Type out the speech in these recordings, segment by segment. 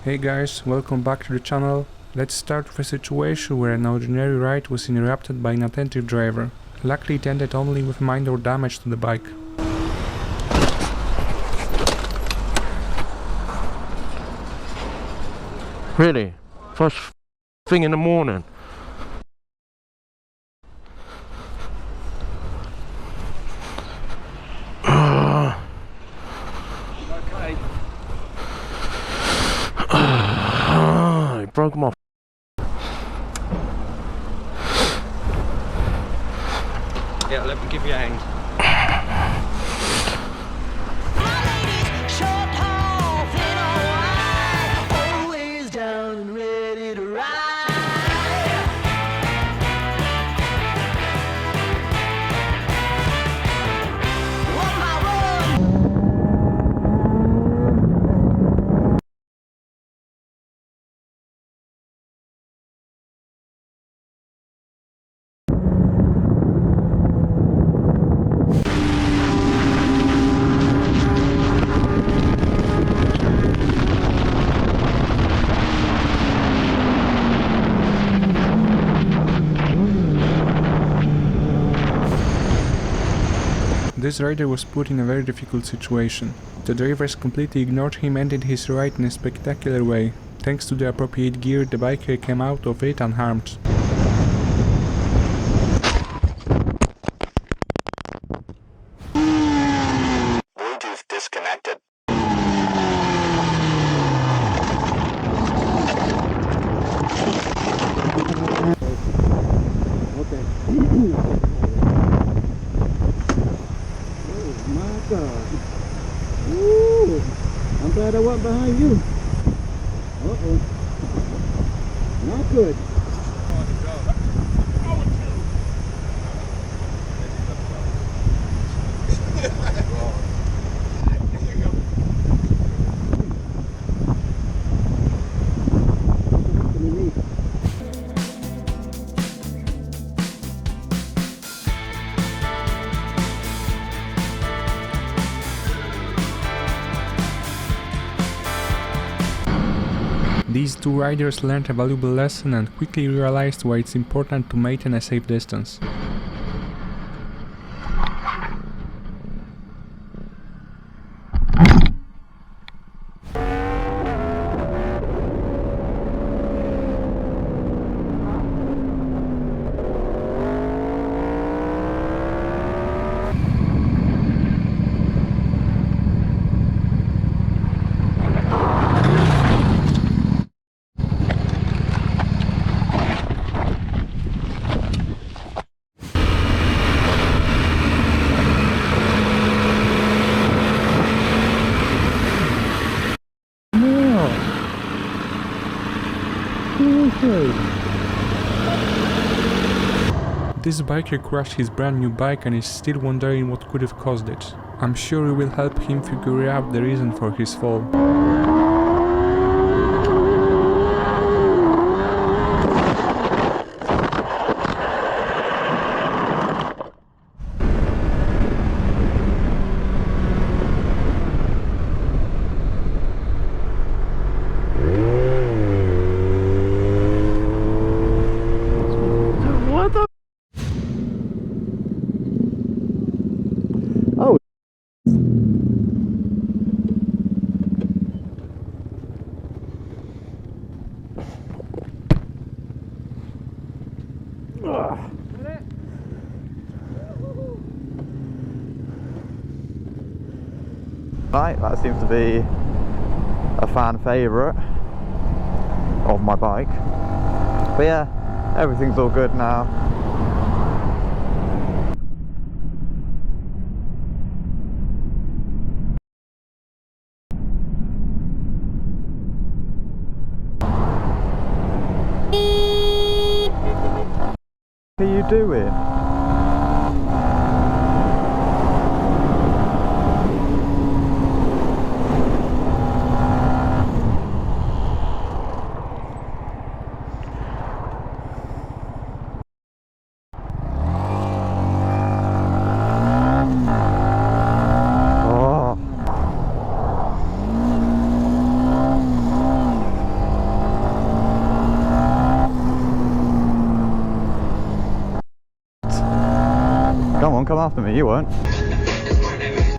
Hey guys, welcome back to the channel. Let's start with a situation where an ordinary ride was interrupted by an attentive driver. Luckily it ended only with minor damage to the bike. Really? First thing in the morning? Okay. It broke my Yeah, let me give you a hand. This rider was put in a very difficult situation. The drivers completely ignored him and ended his ride in a spectacular way. Thanks to the appropriate gear, the biker came out of it unharmed. Bluetooth disconnected. Okay. Oh my God. Woo! I'm glad I went behind you. Uh-oh. Not good. These two riders learned a valuable lesson and quickly realized why it's important to maintain a safe distance. This biker crashed his brand new bike and is still wondering what could have caused it. I'm sure we will help him figure out the reason for his fall. what the Right, that seems to be a fan favourite of my bike. But yeah, everything's all good now. What are you doing? on, come after me, you won't.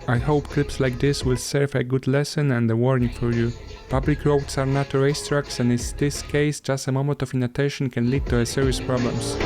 I hope clips like this will serve a good lesson and a warning for you. Public roads are not racetracks, and in this case just a moment of inattention can lead to serious problems.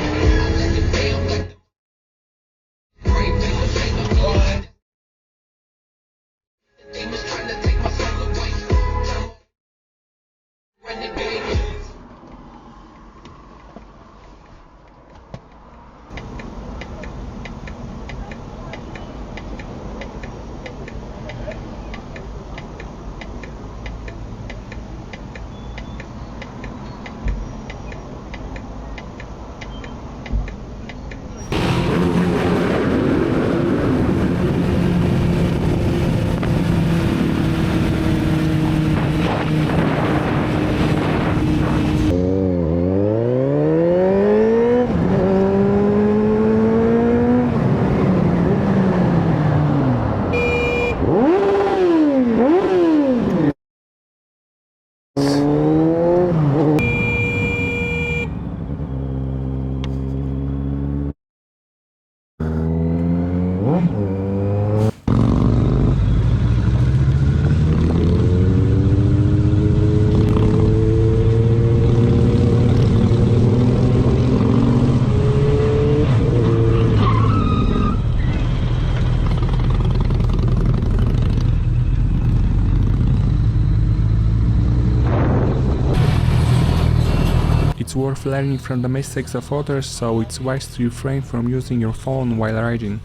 It's worth learning from the mistakes of others, so it's wise to refrain from using your phone while riding.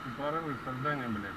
Тупорылое создание, блядь.